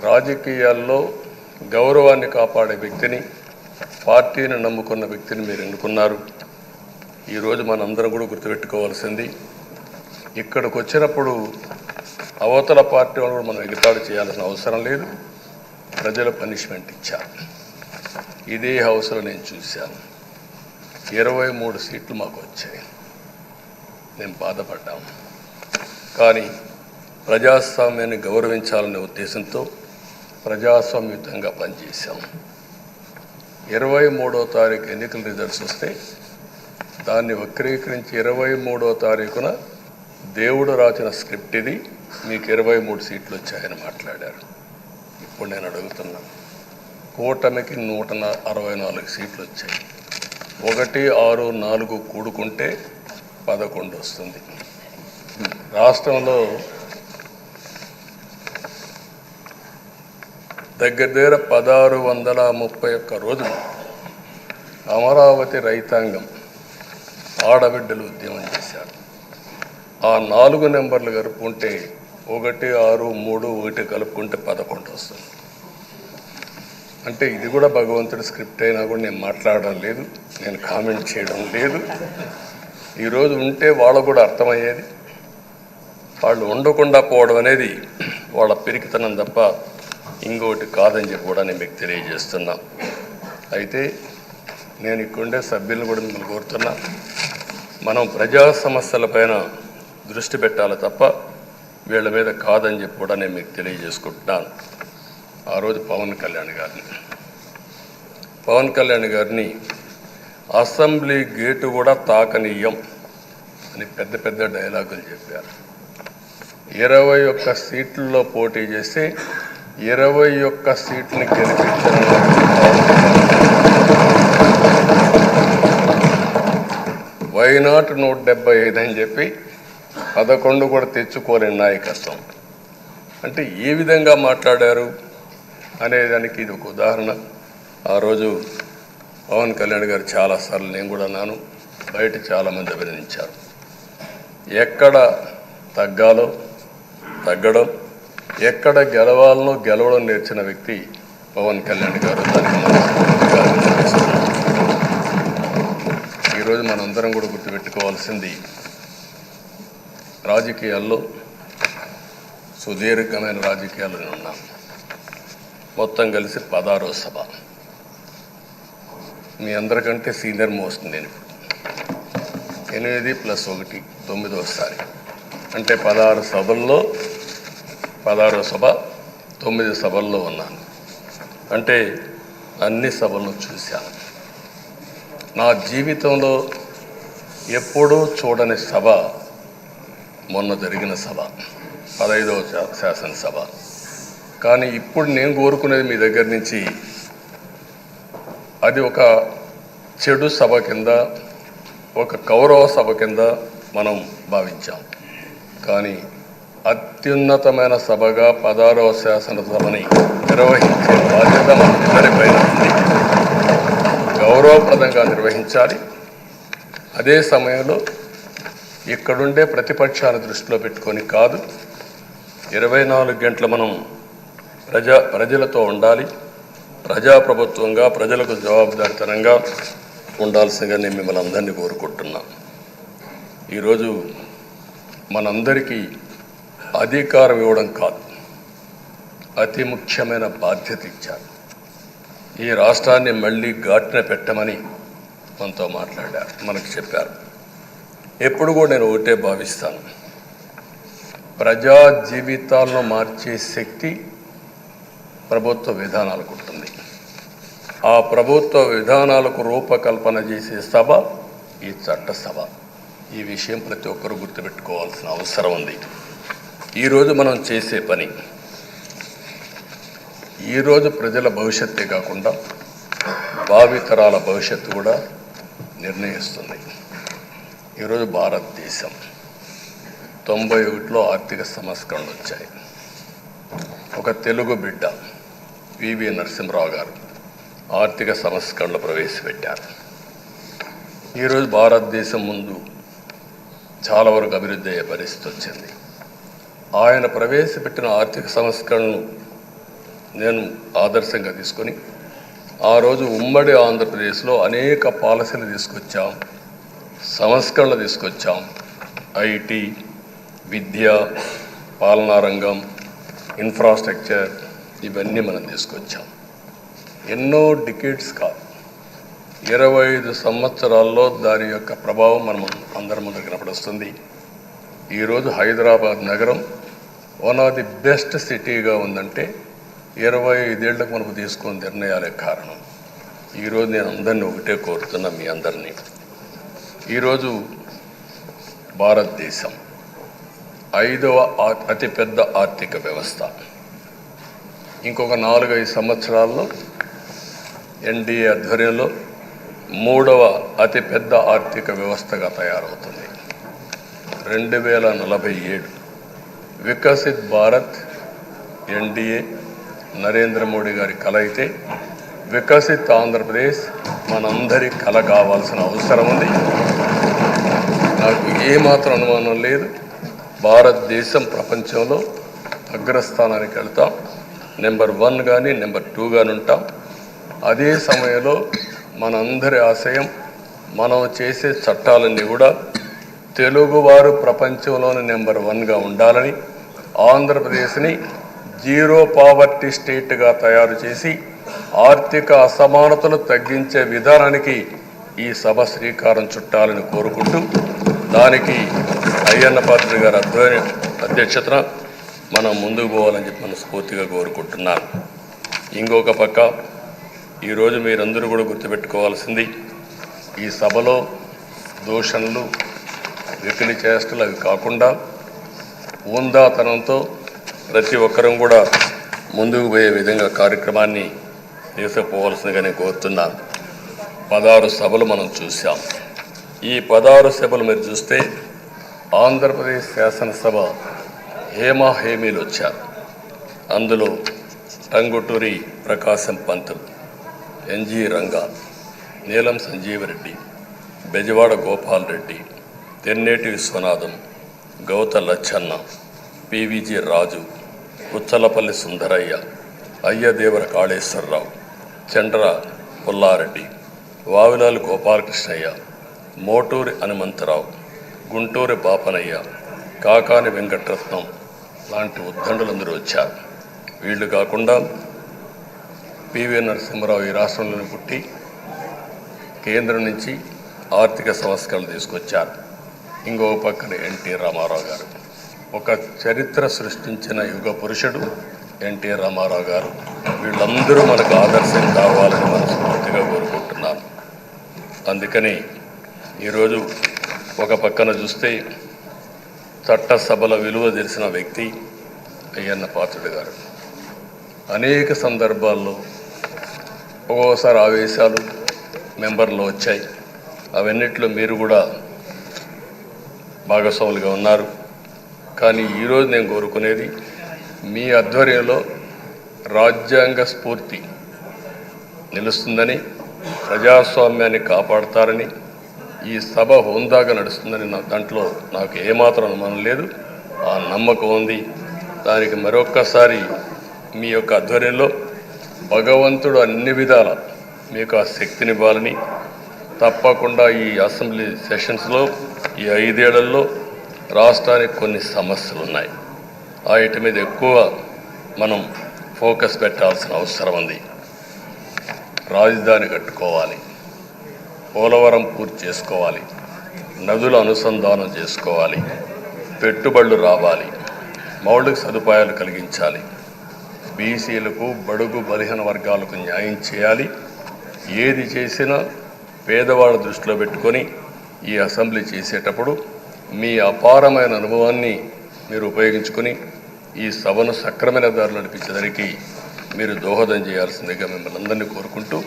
రాజకీయాల్లో గౌరవాన్ని కాపాడే వ్యక్తిని, పార్టీని నమ్ముకున్న వ్యక్తిని మీరు ఎన్నుకున్నారు. ఈరోజు మనందరం కూడా గుర్తుపెట్టుకోవాల్సింది, ఇక్కడికి వచ్చినప్పుడు అవతల పార్టీ వాళ్ళు కూడా మనం ఎగతాళి చేయాల్సిన అవసరం లేదు. ప్రజలు పనిష్మెంట్ ఇచ్చారు. ఇదే హౌస్లో నేను చూశాను. 23 సీట్లు మాకు వచ్చాయి. నేను బాధపడ్డాము. కానీ ప్రజాస్వామ్యాన్ని గౌరవించాలనే ఉద్దేశంతో ప్రజాస్వామ్యుతంగా పనిచేశాము. 23వ తారీఖు ఎన్నికల రిజల్ట్స్ వస్తే దాన్ని వక్రీకరించి 23వ తారీఖున దేవుడు రాసిన స్క్రిప్ట్ ఇది, మీకు 23 సీట్లు వచ్చాయని మాట్లాడారు. ఇప్పుడు నేను అడుగుతున్నా, కూటమికి 164 సీట్లు వచ్చాయి. 1, 6, 4 కూడుకుంటే 11 వస్తుంది. రాష్ట్రంలో దగ్గర 1631 రోజులు అమరావతి రైతాంగం ఆడబిడ్డలు ఉద్యమం చేశారు. ఆ 4 నెంబర్లు కలుపుకుంటే 1, 6, 3, 1 కలుపుకుంటే 11 వస్తుంది. అంటే ఇది కూడా భగవంతుడి స్క్రిప్ట్ అయినా కూడా నేను మాట్లాడడం లేదు, నేను కామెంట్ చేయడం లేదు. ఈరోజు ఉంటే వాళ్ళకు కూడా అర్థమయ్యేది. వాళ్ళు ఉండకుండా పోవడం అనేది వాళ్ళ పిరికితనం తప్ప ఇంకోటి కాదని చెప్పి కూడా నేను మీకు తెలియజేస్తున్నా. అయితే నేను ఇక్కడుండే సభ్యులను కూడా మిమ్మల్ని కోరుతున్నా, మనం ప్రజా సమస్యలపైన దృష్టి పెట్టాలి తప్ప వీళ్ళ మీద కాదని చెప్పి కూడా నేను మీకు తెలియజేసుకుంటున్నాను. ఆ రోజు పవన్ కళ్యాణ్ గారిని అసెంబ్లీ గేటు కూడా తాకనీయం అని పెద్ద పెద్ద డైలాగులు చెప్పారు. 21 సీట్లలో పోటీ చేస్తే 21 సీట్లని గెలిపించిన వైనాట్ 175 అని చెప్పి 11 కూడా తెచ్చుకోలేని నాయకత్వం. అంటే ఏ విధంగా మాట్లాడారు అనేదానికి ఇది ఒక ఉదాహరణ. ఆ రోజు పవన్ కళ్యాణ్ గారు చాలాసార్లు, నేను కూడా అన్నాను, బయట చాలామంది అభినందించారు. ఎక్కడ తగ్గాలో తగ్గడం, ఎక్కడ గెలవాలనో గెలవడం నేర్చిన వ్యక్తి పవన్ కళ్యాణ్ గారు. దానికి ఈరోజు మనందరం కూడా గుర్తుపెట్టుకోవాల్సింది, రాజకీయాల్లో సుదీర్ఘమైన రాజకీయాలు ఉన్నాం. మొత్తం కలిసి 16వ సభ. మీ అందరికంటే సీనియర్ మోస్ట్ నేను. 8 + 1 9వసారి, అంటే 16 సభల్లో 16వ సభ 9 సభల్లో ఉన్నాను. అంటే అన్ని సభలను చూశాను. నా జీవితంలో ఎప్పుడూ చూడని సభ మొన్న జరిగిన సభ, 15వ శాసనసభ. కానీ ఇప్పుడు నేను కోరుకునేది మీ దగ్గర నుంచి, అది ఒక చెడు సభ కింద, ఒక కౌరవ సభ కింద మనం భావించాం. కానీ అత్యున్నతమైన సభగా 16వ శాసనసభని నిర్వహించే బాధ్యత మనందరిపైన ఉంది. గౌరవప్రదంగా నిర్వహించాలి. అదే సమయంలో ఇక్కడుండే ప్రతిపక్షాన్ని దృష్టిలో పెట్టుకొని కాదు, 24 గంటలు మనం ప్రజలతో ఉండాలి. ప్రజాప్రభుత్వంగా ప్రజలకు జవాబుదారితనంగా ఉండాల్సిందిగా నేను మిమ్మల్ని అందరినీ కోరుకుంటున్నా. ఈరోజు మనందరికీ అధికారం ఇవ్వడం కాదు, అతి ముఖ్యమైన బాధ్యత ఇచ్చారు. ఈ రాష్ట్రాన్ని మళ్ళీ ఘాటున పెట్టమని మనతో మాట్లాడారు, మనకు చెప్పారు. ఎప్పుడు కూడా నేను ఒకటే భావిస్తాను, ప్రజా జీవితాలను మార్చే శక్తి ప్రభుత్వ విధానాలకు ఉంటుంది. ఆ ప్రభుత్వ విధానాలకు రూపకల్పన చేసే సభ ఈ చట్టసభ. ఈ విషయం ప్రతి ఒక్కరూ గుర్తుపెట్టుకోవాల్సిన అవసరం ఉంది. ఈరోజు మనం చేసే పని ఈరోజు ప్రజల భవిష్యత్తే కాకుండా భావితరాల భవిష్యత్తు కూడా నిర్ణయిస్తుంది. ఈరోజు భారతదేశం 91లో ఆర్థిక సంస్కరణలు వచ్చాయి. ఒక తెలుగు బిడ్డ పివి నరసింహరావు గారు ఆర్థిక సంస్కరణలు ప్రవేశపెట్టారు. ఈరోజు భారతదేశం ముందు చాలా వరకు అభివృద్ధి అయ్యే పరిస్థితి వచ్చింది. ఆయన ప్రవేశపెట్టిన ఆర్థిక సంస్కరణను నేను ఆదర్శంగా తీసుకొని ఆ రోజు ఉమ్మడి ఆంధ్రప్రదేశ్లో అనేక పాలసీలు తీసుకొచ్చాం, సంస్కరణలు తీసుకొచ్చాం. ఐటీ, విద్య, పాలనా రంగం, ఇన్ఫ్రాస్ట్రక్చర్ ఇవన్నీ మనం తీసుకొచ్చాం. ఎన్నో డికేడ్స్ కాదు, 25 సంవత్సరాల్లో దాని యొక్క ప్రభావం మనం అందరి ముందు కనపడుస్తుంది. ఈరోజు హైదరాబాద్ నగరం వన్ ఆఫ్ ది బెస్ట్ సిటీగా ఉందంటే 25 ఏళ్లకు మనకు తీసుకున్న నిర్ణయాలే కారణం. ఈరోజు నేను అందరినీ ఒకటే కోరుతున్నా, మీ అందరినీ, ఈరోజు భారతదేశం 5వ అతిపెద్ద ఆర్థిక వ్యవస్థ. ఇంకొక 4-5 సంవత్సరాల్లో ఎన్డీఏ ఆధ్వర్యంలో 3వ అతిపెద్ద ఆర్థిక వ్యవస్థగా తయారవుతుంది. 2047 వికసిత్ భారత్ ఎన్డీఏ నరేంద్ర మోడీ గారి కల అయితే, వికసిత్ ఆంధ్రప్రదేశ్ మనందరి కల కావాల్సిన అవసరం ఉంది. నాకు ఏమాత్రం అనుమానం లేదు, భారతదేశం ప్రపంచంలో అగ్రస్థానానికి వెళ్తాం. నెంబర్ 1 కానీ నెంబర్ 2 కానీ ఉంటాం. అదే సమయంలో మనందరి ఆశయం, మనం చేసే చట్టాలన్నీ కూడా తెలుగువారు ప్రపంచంలోని నెంబర్ 1గా ఉండాలని, ఆంధ్రప్రదేశ్ని జీరో పావర్టీ స్టేట్గా తయారు చేసి ఆర్థిక అసమానతలు తగ్గించే విధానానికి ఈ సభ శ్రీకారం చుట్టాలని కోరుకుంటూ, దానికి అయ్యన్న పాత్రుడు గారి అధ్యక్షతన మనం ముందుకు పోవాలని చెప్పి మనస్ఫూర్తిగా కోరుకుంటున్నాను. ఇంకొక పక్క ఈరోజు మీరందరూ కూడా గుర్తుపెట్టుకోవాల్సింది, ఈ సభలో దూషణలు, వెకిలి చేష్టలు అవి కాకుండా ఉందాతనంతో ప్రతి ఒక్కరం కూడా ముందుకు పోయే విధంగా కార్యక్రమాన్ని తీసుకుపోవాల్సిందిగా నేను కోరుతున్నాను. 16 సభలు మనం చూసాం. ఈ 16 సభలు మీరు చూస్తే ఆంధ్రప్రదేశ్ శాసనసభ హేమీలు వచ్చారు. అందులో టంగుటూరి ప్రకాశం పంతులు, ఎన్జి రంగా, నీలం సంజీవరెడ్డి, బెజవాడ గోపాల్ రెడ్డి, తెన్నేటి విశ్వనాథం, గౌత లచ్చన్న, పివిజి రాజు, ఉచ్చలపల్లి సుందరయ్య, అయ్యదేవర కాళేశ్వరరావు, చండ్ర పుల్లారెడ్డి, వావిలాలు గోపాలకృష్ణయ్య, మోటూరి హనుమంతరావు, గుంటూరి బాపనయ్య, కాకాని వెంకటరత్నం లాంటి ఉద్దండులందరూ వచ్చారు. వీళ్ళు కాకుండా పివి నరసింహారావు ఈ రాష్ట్రంలోనే పుట్టి కేంద్రం నుంచి ఆర్థిక సంస్కరణలు తీసుకొచ్చారు. ఇంకో పక్కన ఎన్టీ రామారావు గారు, ఒక చరిత్ర సృష్టించిన యుగ పురుషుడు ఎన్టీ రామారావు గారు. వీళ్ళందరూ మనకు ఆదర్శం కావాలని మనస్ఫూర్తిగా కోరుకుంటున్నాను. అందుకని ఈరోజు ఒక పక్కన చూస్తే చట్టసభల విలువ తెలిసిన వ్యక్తి అయ్యన్న పాత్రుడు గారు. అనేక సందర్భాల్లో ఒక్కోసారి ఆవేశాలు మెంబర్లో వచ్చాయి. అవన్నిట్లో మీరు కూడా భాగస్వాములుగా ఉన్నారు. కానీ ఈరోజు నేను కోరుకునేది, మీ ఆధ్వర్యంలో రాజ్యాంగ స్ఫూర్తి నిలుస్తుందని, ప్రజాస్వామ్యాన్ని కాపాడతారని, ఈ సభ హోందాగా నడుస్తుందని దాంట్లో నాకు ఏమాత్రం అనుమానం లేదు. ఆ నమ్మకం ఉంది. దానికి మరొక్కసారి మీ యొక్క ఆధ్వర్యంలో భగవంతుడు అన్ని విధాల మీకు ఆ శక్తినివ్వాలని, తప్పకుండా ఈ అసెంబ్లీ సెషన్స్లో ఈ 5 ఏళ్లలో రాష్ట్రానికి కొన్ని సమస్యలు ఉన్నాయి. వాటి మీద ఎక్కువ మనం ఫోకస్ పెట్టాల్సిన అవసరం ఉంది. రాజధాని కట్టుకోవాలి, పోలవరం పూర్తి చేసుకోవాలి, నదుల అనుసంధానం చేసుకోవాలి, పెట్టుబడులు రావాలి, మౌలిక సదుపాయాలు కలిగించాలి, బీసీలకు, బడుగు బలహీన వర్గాలకు న్యాయం చేయాలి. ఏది చేసినా పేదవాళ్ళ దృష్టిలో పెట్టుకొని ఈ అసెంబ్లీ చేసేటప్పుడు మీ అపారమైన అనుభవాన్ని మీరు ఉపయోగించుకొని ఈ సభను సక్రమైన దారిలో నడిపించడానికి మీరు దోహదం చేయాల్సిందిగా మిమ్మల్ని అందరినీ కోరుకుంటూ